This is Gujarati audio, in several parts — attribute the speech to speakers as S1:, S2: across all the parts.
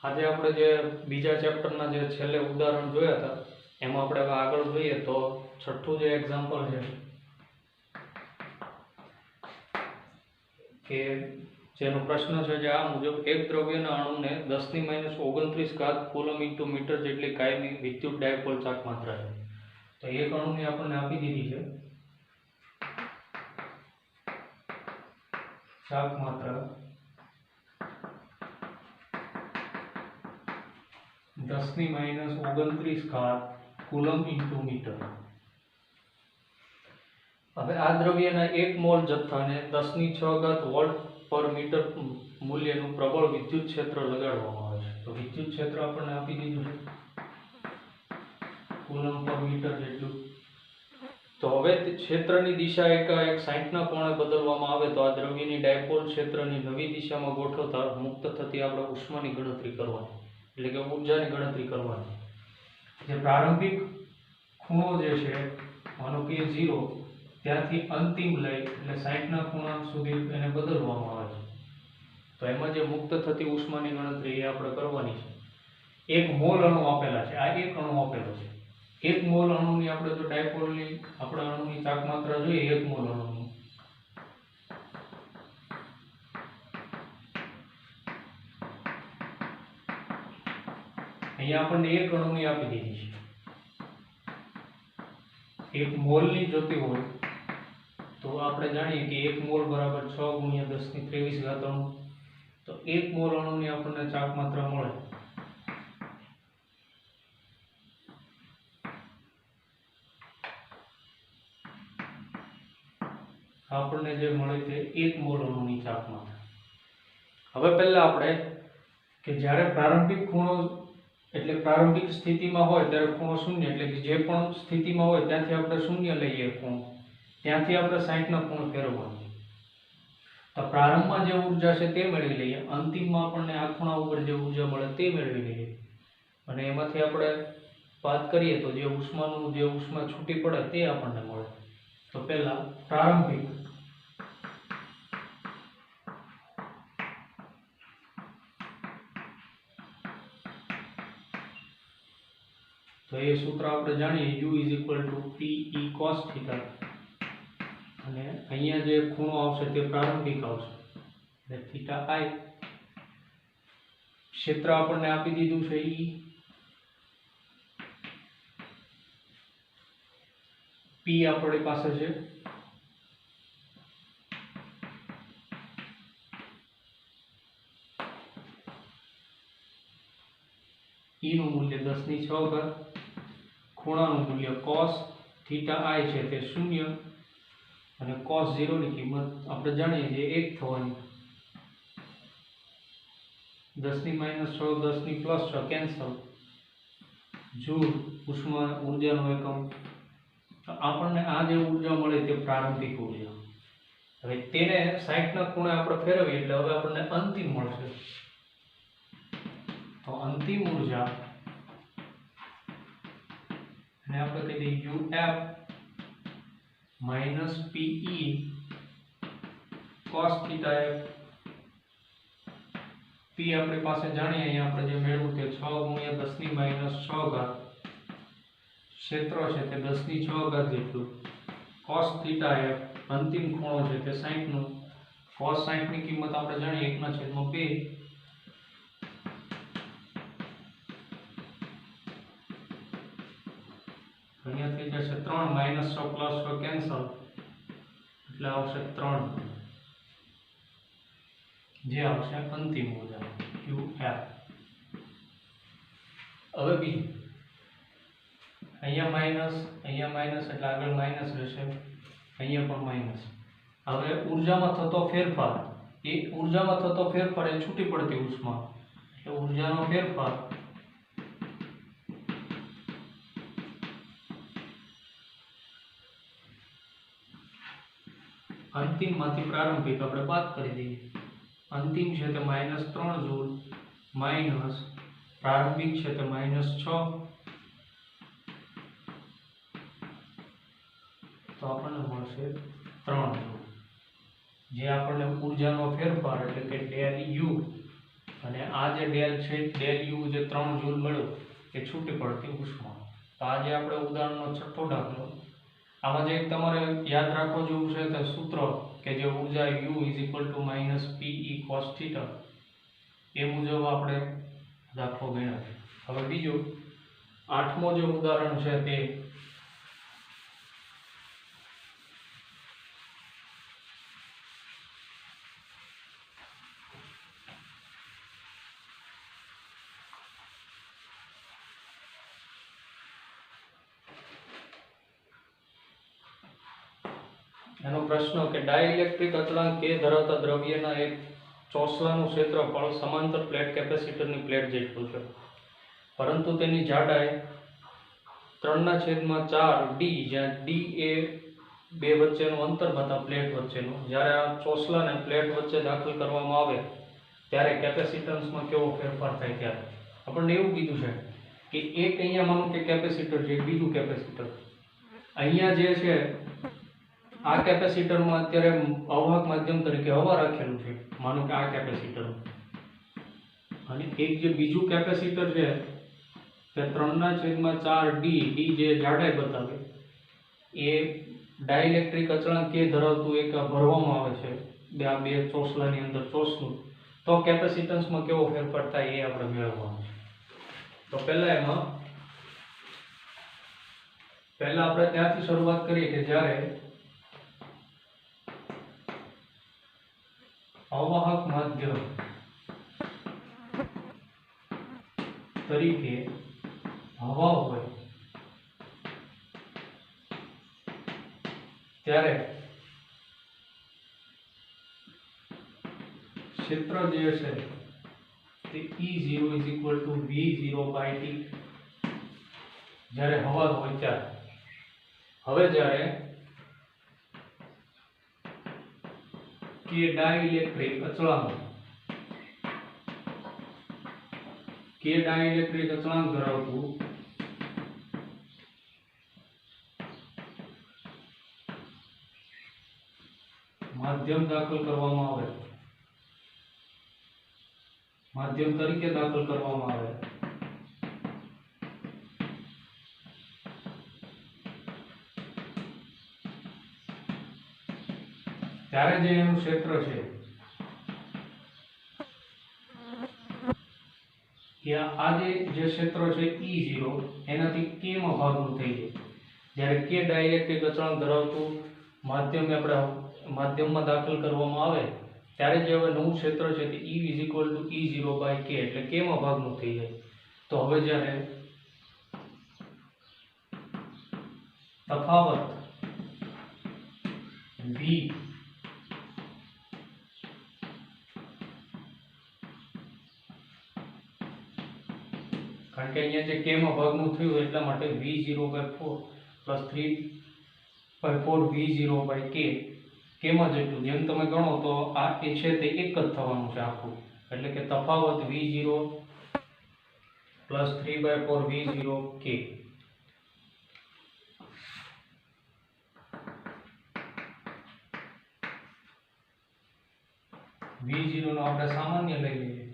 S1: આજે આપણે જે બીજા ચેપ્ટરના જે છેલ્લે ઉદાહરણ જોયા હતા એમાં આપણે હવે આગળ જોઈએ તો છઠ્ઠું જે એક્ઝામ્પલ છે કે જેનો પ્રશ્ન છે જે આ મુજબ એક દ્રવ્યના અણુને 10⁻29 ઘાત કુલમ ઇન્ટુ મીટર જેટલી કાયમી વિદ્યુત ડાયપોલ ચાક માત્રા છે. તો એક અણુની આપણને આપી દીધી છે ચાક માત્રા 10⁻29 ઘાત કુલમ ઇન્ટુ મીટર. હવે આ દ્રવ્યના 1 મોલ જથ્થાને 10⁶ વોલ્ટ પર મીટર મૂલ્યનું પ્રબળ વિદ્યુત ક્ષેત્ર લગાડવામાં આવે છે. તો વિદ્યુત ક્ષેત્ર આપણને આપી દીધું છે કુલમ પર મીટર જેટલું. તો હવે ક્ષેત્રની દિશા એકાએક 60ના કોણે બદલવામાં આવે તો આ દ્રવ્યની ડાયપોલ ક્ષેત્રની નવી દિશામાં ગોઠવતા મુક્ત થતી આપણે ઉષ્માની ગણતરી કરવાની, એટલે કે ઊર્જાની ગણતરી કરવાની. જે પ્રારંભિક ખૂણો જે છે માનો કે 0 ત્યાંથી અંતિમ લઈ એટલે 60ના ખૂણા સુધી એને બદલવામાં આવે છે. તો એમાં જે મુક્ત થતી ઉષ્માની ગણતરી એ આપણે કરવાની છે. એક મોલ અણુ આપેલા છે, આ એક અણુ આપેલો છે. એક મોલ અણુની આપણે જો ડાયપોલની આપણે અણુની ચાક માત્રા જોઈએ એક મોલ અણુની, અહીંયા આપણને એક અણુની આપી દીધી છે. એક મોલની જોતી હોય તો આપણે જાણીએ કે 1 મોલ બરાબર 6 × 10⁻23 અણુ. તો 1 મોલ અણુની આપણને ચાક માત્રા મળે આપણને જે મળે તે 1 મોલ અણુની ચાક માત્રા. હવે પહેલા આપણે કે જ્યારે પ્રારંભિક ખૂણો એટલે પ્રારંભિક સ્થિતિમાં હોય ત્યારે ખૂણો શૂન્ય, એટલે કે જે પણ સ્થિતિમાં હોય ત્યાંથી આપણે શૂન્ય લઈએ ખૂણો, ત્યાંથી આપણે 60ના ખૂણે ફેરવવાનું. તો પ્રારંભમાં જે ઊર્જા છે તે મેળવી લઈએ, અંતિમમાં આપણને આ ખૂણા ઉપર જે ઊર્જા મળે તે મેળવી લઈએ, અને એમાંથી આપણે વાત કરીએ તો જે ઉષ્મા છૂટી પડે તે આપણને મળે. તો પહેલા પ્રારંભિક તો એ સૂત્ર આપણે જાણીએ U = Pe cos θ, અને અહીંયા જે ખૂણો આવશે તે પ્રારંભિક આવશે એટલે θi. ક્ષેત્ર આપણને આપી દીધું છે E, P આપણી પાસે છે, E નું મૂલ્ય 10⁶, ખૂણાનું મૂલ્ય cos θi છે તે 0, અને cos 0 ની કિંમત આપણે જાણીએ છીએ 1 થવાની. 10⁻6 10+6 કેન્સલ, જૂલ ઉષ્મા ઊર્જાનો એકમ. તો આપણને આ જે ઊર્જા મળે તે પ્રારંભિક ઊર્જા. હવે તેને 60ના ખૂણે આપણે ફેરવીએ એટલે હવે આપણને અંતિમ મળશે. તો અંતિમ ઊર્જા અને આપણે કહી દઈએ UF - PE cos θf. P આપણી પાસે જાણીએ અહીંયા આપણે જે મેળવ્યું તે 6 × 10⁻6 ક્ષેત્ર છે તે 10⁶ જેટલું, cos θf અંતિમ ખૂણો છે તે 60 નો, cos 60 ની કિંમત આપણે જાણીએ 1/2. અહીંયા થઈ જશે 3 - 6 + 6 કેન્સલ એટલે આવશે 3, જે આવશે અંતિમ ઊર્જા UF. હવે બીજું અહીંયા માઈનસ એટલે આગળ માઈનસ રહેશે, અહીંયા પણ માઈનસ. હવે ઊર્જામાં થતો ફેરફાર એ છૂટી પડતી ઉષ્મા એટલે ઊર્જાનો ફેરફાર અંતિમમાંથી પ્રારંભિક આપણે બાદ કરી દઈએ. અંતિમ છે તે -3 જૂલ માઇનસ પ્રારંભિક છે તે -6, તો આપણને મળશે 3 જૂલ. જે આપણને ઊર્જાનો ફેરફાર એટલે કે del U અને આ જે ડેલ છે ડેલ યુ જે 3 જૂલ મળ્યો એ છૂટી પડતી ઉષ્મા. તો આજે આપણે ઉદાહરણનો છઠ્ઠો દાખલો. આમાં જે તમારે યાદ રાખવું જેવું છે તે સૂત્ર કે જે ઊર્જા U -PE cos θ એ મુજબ આપણે દાખલો ગણ્યો. હવે બીજું 8મો જે ઉદાહરણ છે તે એનો પ્રશ્ન કે ડાઇલેક્ટ્રિક અચળાંક K ધરાવતા દ્રવ્યના એક ચોસલાનું ક્ષેત્રફળ સમાંતર પ્લેટ કેપેસિટરની પ્લેટ જેટલું છે, પરંતુ તેની જાડાઈ 3/4 d, જ્યાં d એ બે વચ્ચેનું અંતર બતા પ્લેટ વચ્ચેનું. જ્યારે આ ચોસલાને પ્લેટ વચ્ચે દાખલ કરવામાં આવે ત્યારે કેપેસિટન્સમાં કેવો ફેરફાર થાય ત્યારે આપણને એવું કીધું છે કે એક અહીંયા માનો કે કેપેસિટર છે, બીજું કેપેસિટર અહીંયા જે છે આ કેપેસિટરમાં અત્યારે અવાહક માધ્યમ તરીકે હવા રાખેલું છે, માનો કે આ કેપેસિટર, અને એક જે બીજું કેપેસિટર છે તે 3/4 d જે જાડાઈ બતાવે એ ડાઇલેક્ટ્રિક અચળાંક K ધરાવતું એક ભરવામાં આવે છે આ બે ચોસલાની અંદર ચોસલું, તો કેપેસિટન્સમાં કેવો ફેરફાર થાય એ આપણે મેળવવાનું છે. તો પહેલા આપણે ત્યાંથી શરૂઆત કરીએ કે જ્યારે અવાહક માધ્યમ તરીકે હવા હોય ત્યારે ક્ષેત્ર જે છે તે E0 V0/T જ્યારે હવા હોય ત્યારે. હવે જ્યારે કે ડાઇલેક્ટ્રિક અચળાંક ધરાવતું માધ્યમ દાખલ કરવામાં આવે, માધ્યમ તરીકે દાખલ કરવામાં આવે ત્યારે જે એનું ક્ષેત્ર છે કે આ જે ક્ષેત્ર છે E0 એનાથી K માં ભાગનું થઈ જાય. જ્યારે K ડાઇલેક્ટ્રિક અચળાંક ધરાવતું માધ્યમમાં દાખલ કરવામાં આવે ત્યારે જે હવે નવું ક્ષેત્ર છે તે E=E0/K એટલે K માં ભાગનું થઈ જાય. તો હવે જ્યારે તફાવત V કારણ કે અહીંયા જે K માં ભાગનું થયું એટલા માટે V0/4 + 3/4 V0/K K માં જેટલું જેમ તમે ગણો તો આ એ છે તે એક જ થવાનું છે આખું, એટલે કે તફાવત V0 + 3/4 V0K. V0 નો આપણે સામાન્ય લઈ લઈએ.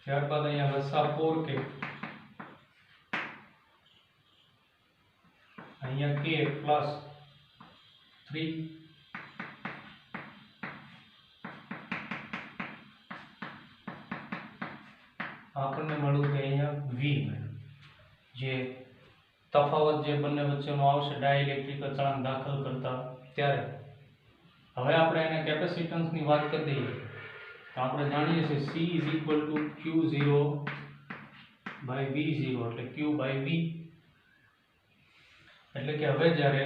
S1: ત્યારબાદ અહીંયા લસા 4K, અહીંયા K + 3 આપણને મળ્યું કે અહીંયા V જે તફાવત જે બંને વચ્ચેનો આવશે ડાઇલેક્ટ્રિક અચળાંક દાખલ કરતા ત્યારે. હવે આપણે એને કેપેસિટન્સની વાત કરી દઈએ તો આપણે જાણીએ છીએ C = Q0/V0 એટલે Q/V. એટલે કે હવે જ્યારે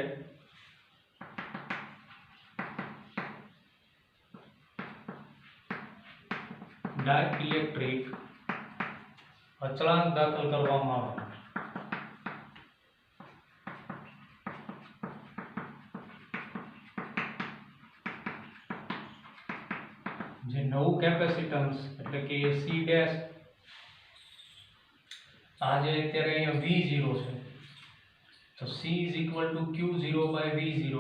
S1: ડાઇલેક્ટ્રિક અચળાંક દાખલ કરવામાં આવે જે નવું કેપેસિટન્સ એટલે કે C ડેશ આ જે અત્યારે અહીંયા V0 છે તો C = Q0/V0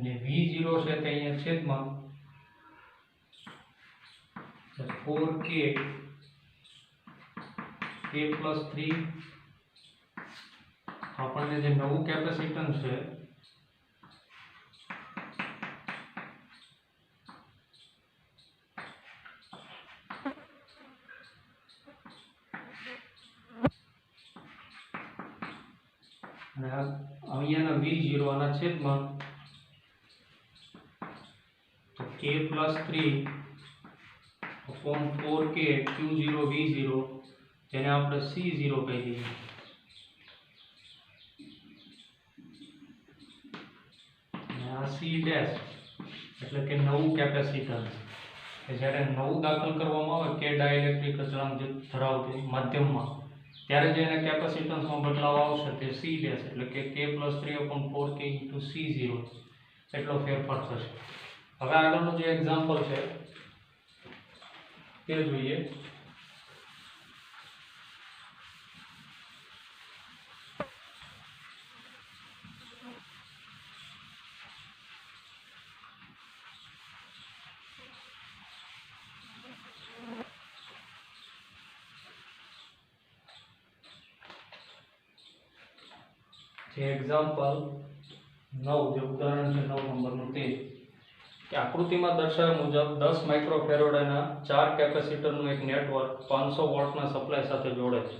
S1: અને V0 છે તે અહીંયા છેદમાં 4k k+3 આપણને જે નવું કેપેસિટન્સ છે અને અહીંયાના V0 આના છેદમાં તો k+3 upon 4k Q0 V0 જેને આપણે C0 કહી દઈએ અને આ C ડેશ એટલે કે નવું કેપેસિટન્સ કે જ્યારે નવું દાખલ કરવામાં આવે કે ડાઇલેક્ટ્રિક અચળાંક ધરાવતું માધ્યમમાં ત્યારે જે એને કેપેસિટન્સમાં બદલાવ આવશે તે C ડેશ એટલે કે k+3 upon 4k into C0 એટલો ફેરફાર થશે. હવે આગળનું જે એક્ઝામ્પલ છે તે જોઈએ. જે એક્ઝામ્પલ 9 જે ઉદાહરણ છે 9 નંબરનું તે કે આકૃતિમાં દર્શાવ્યા મુજબ 10 માઇક્રોફેરાડના 4 કેપેસિટરનું એક નેટવર્ક 500 વોલ્ટના સપ્લાય સાથે જોડે છે.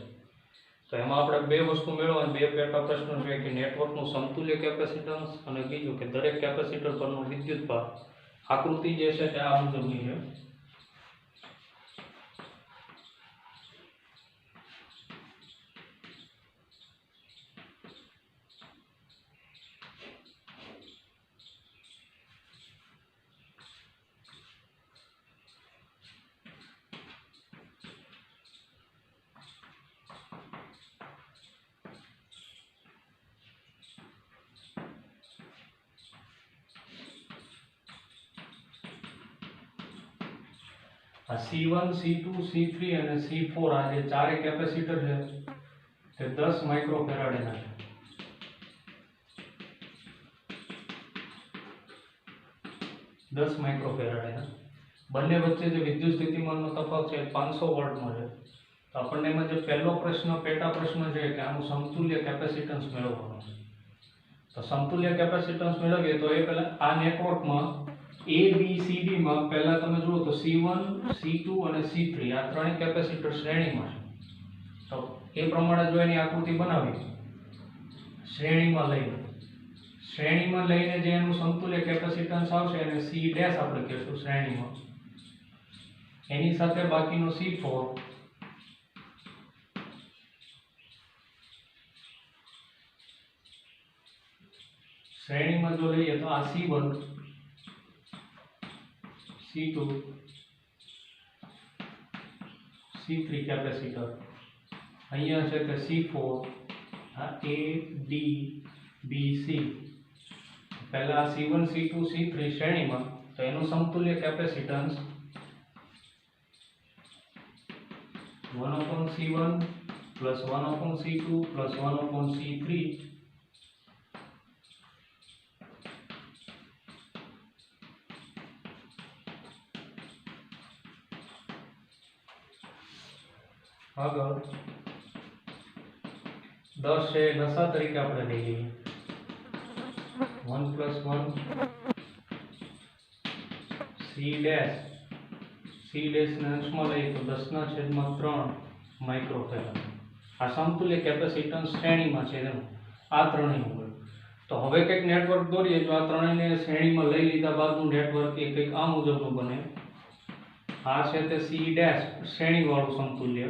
S1: તો એમાં આપણે બે વસ્તુ મેળવવાની, બે પેટા પ્રશ્નો છે કે નેટવર્કનું સમતુલ્ય કેપેસિટન્સ અને બીજું કે દરેક કેપેસિટર પરનો વિદ્યુતભાર. આકૃતિ જે છે તે આ મુજબની છે. આ C1 C2 C3 અને C4 આ જે ચારે કેપેસિટર છે તે 10 માઇક્રોફેરાડના છે. બંને વચ્ચે જે વિદ્યુત સ્થિતિમાનનો તફાવત છે 500 વોલ્ટનો છે. તો આપણને એમાં જે પહેલો પ્રશ્ન પેટા પ્રશ્ન છે કે આનું સમતુલ્ય કેપેસિટન્સ મેળવવાનું છે. તો સમતુલ્ય કેપેસિટન્સ મેળવીએ તો એ પહેલા આ નેટવર્કમાં A B C D માં પહેલા તમે જુઓ તો C1 C2 અને C3 આ ત્રણેય કેપેસિટર શ્રેણીમાં છે. તો એ પ્રમાણે જો એની આકૃતિ બનાવી શ્રેણીમાં લઈને જે એનું સમતુલ્ય કેપેસિટન્સ આવશે એને C ડેશ આપણે કહીશું શ્રેણીમાં. એની સાથે બાકીનો C4 શ્રેણીમાં જો લઈએ તો આ C1 C2 C3 કેપેસિટર, અહીંયા છે કે C4 આ A D B C. પહેલા C1 C2 C3 શ્રેણીમાં તો એનું સમતુલ્ય capacitance 1/C1 plus 1/C2 plus 1/C3 આગળ 10 છે લસા તરીકે આપણે લઈ લઈએ 1 + 1 C ડેશ ને અંશમાં લઈએ તો 10/3 માઇક્રોફેરાડ. આ સમતુલ્ય કેપેસિટન્સ શ્રેણીમાં છે એનું આ ત્રણેયનું. તો હવે કંઈક નેટવર્ક દોરીએ તો આ ત્રણેયને શ્રેણીમાં લઈ લીધા બાદનું નેટવર્ક એ કંઈક આ મુજબનું બને. આ છે તે C ડેશ શ્રેણીવાળું સમતુલ્ય,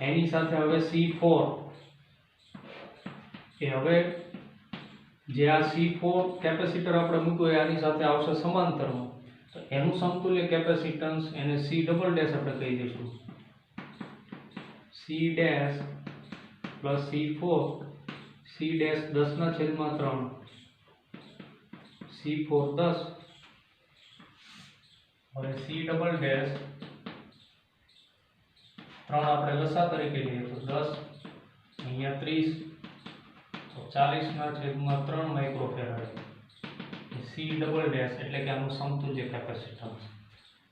S1: એની સાથે હવે C4 એ હવે જે આ C4 કેપેસિટર આપણે મૂક્યું એ આની સાથે આવશે સમાંતરમાં. તો એનું સમતુલ્ય કેપેસિટન્સ એને C ડબલ ડેશ આપણે કહી દઈશું. C dash plus C4 C dash 10/3 C4 10. હવે C ડબલ ડેશ 3 આપણે લસા તરીકે લઈએ તો 10 અહીંયા 30 તો 40/3 માઇક્રોફેરાડ. સી ડબલ ડેશ એટલે કે આનું સમતુલ્ય કેપેસિટન્સ.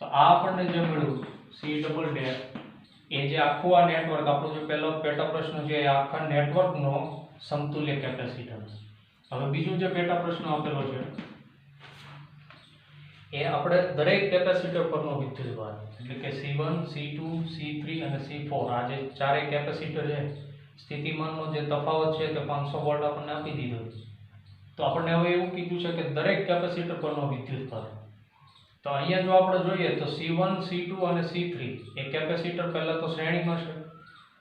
S1: તો આ આપણને જે મળ્યું સી ડબલ ડેશ એ જે આખું આ નેટવર્ક આપણો જે પહેલો પેટા પ્રશ્ન છે એ આખા નેટવર્કનો સમતુલ્ય કેપેસિટન્સ. હવે બીજું જે પેટા પ્રશ્ન આપેલો છે એ આપણે દરેક કેપેસિટર પરનો વિદ્યુતભાર એટલે કે C1 C2 C3 અને C4 આ જે ચારેય કેપેસિટર છે સ્થિતિમાનનો જે તફાવત છે તે 500 વોલ્ટ આપણને આપી દીધો. તો આપણને હવે એવું કીધું છે કે દરેક કેપેસિટર પરનો વિદ્યુતભાર. તો અહીંયા જો આપણે જોઈએ તો C1 C2 અને C3 એ કેપેસિટર પહેલા તો શ્રેણીમાં છે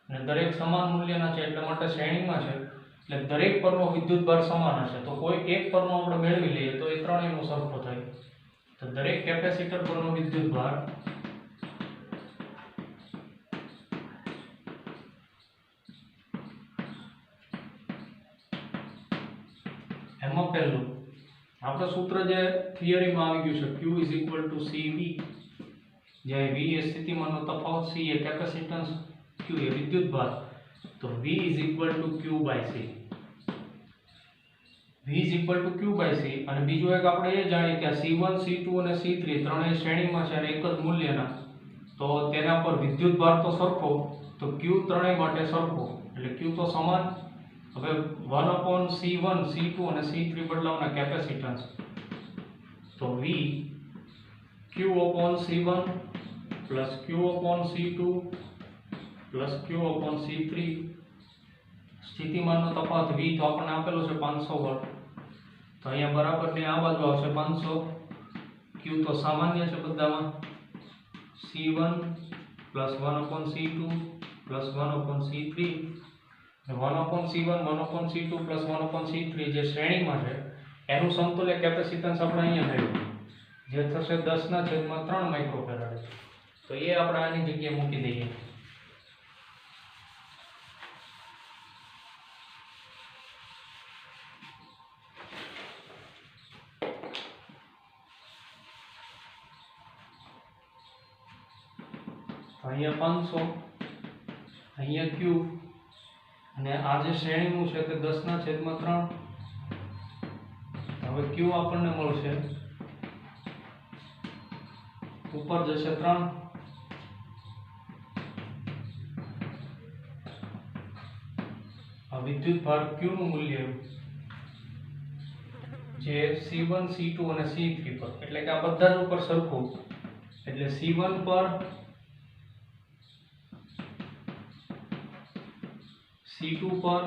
S1: અને દરેક સમાન મૂલ્યના છે એટલે માટે શ્રેણીમાં છે એટલે દરેક પરનો વિદ્યુતભાર સમાન હશે. તો કોઈ એક પરનો આપણે મેળવી લઈએ તો એ ત્રણેયનો સરખો થાય. તો દરેક કેપેસિટર પરનો વિદ્યુતભાર એમાં પહેલું આપણે સૂત્ર જે થિયરીમાં આવી ગયું છે Q CV, જ્યાં V એ સ્થિતિમાનનો તફાવત, C એ કેપેસિટન્સ, Q એ વિદ્યુતભાર. તો V Q/C. V Q/C. અને બીજું એક આપણે એ જાણીએ કે C1 C2 અને C3 ત્રણેય શ્રેણીમાં છે અને એક જ મૂલ્યના, તો તેના પર વિદ્યુતભાર તો સરખો, તો Q ત્રણેય માટે સરખો એટલે Q તો સમાન. હવે 1/C1 C2 અને C3 બદલાવના કેપેસિટન્સ, તો V Q/C1 Q/C2 Q/C3. સ્થિતિમાનનો તફાવત V તો આપણને આપેલો છે 500 વોલ્ટ, તો અહીંયા બરાબરની આ બાજુ આવશે 500. Q તો સામાન્ય છે બધામાં, C1 1/C2 1/C3. 1/C1 1/C2 1/C3 જે શ્રેણીમાં છે એનું સમતુલ્ય કેપેસિટન્સ આપણે અહીંયા મેળવ્યું જે થશે 10/3 માઇક્રોફેરાડ. તો એ આપણે આની જગ્યાએ મૂકી દઈએ. અહીંયા 500, અહીંયા Q અને આ જે શ્રેણીનું છે તે 10/3. હવે Q આપણને મળશે, ઉપર જશે 3. આ વિદ્યુતભાર Q નું મૂલ્ય જે C1 C2 અને C3 પર એટલે કે આ બધા જ ઉપર સરખું એટલે C1 પર C2 પર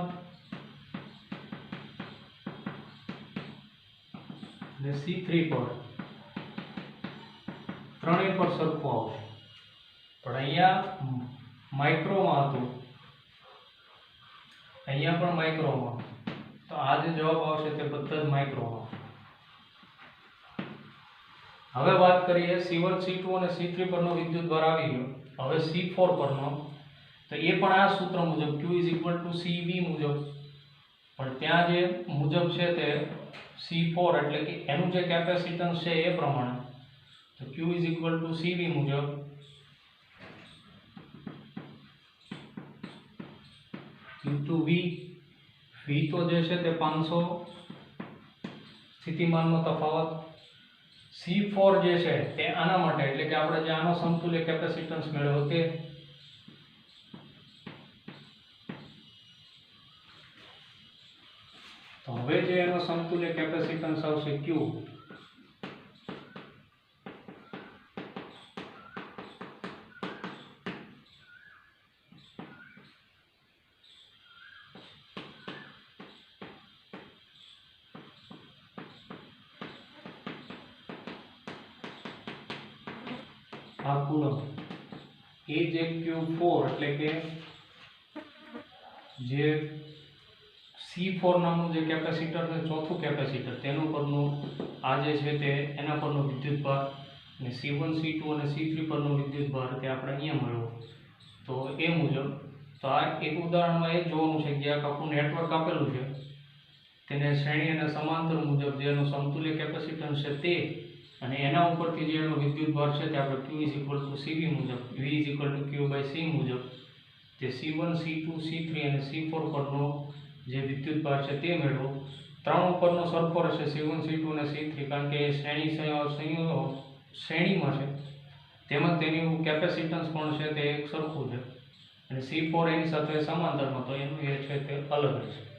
S1: અને C3 પર ત્રણેય પર સરખું આવશે. પણ અહીંયા માઇક્રોમાં હતું, અહીંયા પણ માઇક્રોમાં, તો આ જે જવાબ આવશે તે બધા જ માઇક્રોમાં. હવે વાત કરીએ C1 C2 અને C3 પરનો વિદ્યુતભાર આવી ગયો. હવે C4 પરનો, તો એ પણ આ સૂત્ર મુજબ Q CV મુજબ, પણ ત્યાં જે મુજબ છે તે C4 એટલે કે એનું જે કેપેસિટન્સ છે એ પ્રમાણે. તો Q CV મુજબ V તો જે છે તે 500 સ્થિતિમાનનો તફાવત. C4 જે છે તે આના માટે એટલે કે આપણે જે આનો સમતુલ્ય કેપેસિટન્સ મેળવ્યો તે. તો હવે જે એનો સમતુલ્ય કેપેસિટન્સ આવશે Q, આ કુલમ એ જે Q4 એટલે કે જે C4 નામનું જે કેપેસિટર છે ચોથું કેપેસિટર તેનું પરનું આ જે છે તે એના પરનો વિદ્યુતભાર અને C1 C2 અને C3 પરનો વિદ્યુતભાર તે આપણે અહીંયા મળ્યો. તો એ મુજબ તો આ એક ઉદાહરણમાં એ જોવાનું છે કે આખું નેટવર્ક આપેલું છે તેને શ્રેણી અને સમાંતર મુજબ જેનું સમતુલ્ય કેપેસિટન્સ છે તે અને એના ઉપરથી જે એનો વિદ્યુતભાર છે તે આપણે Q CV મુજબ V Q/C મુજબ તે C1 C2 C3 અને C4 પરનો જે વિદ્યુતભાર છે તે મેળવો. ત્રણ ઉપરનો સરખો રહેશે C1 C2 અને C3 કારણ કે એ શ્રેણીમાં છે. તેમજ તેનું કેપેસિટન્સ પણ છે તે એક સરખું છે અને C4 એની સાથે સમાંતરમાં તો એનું એ છે તે અલગ રહેશે.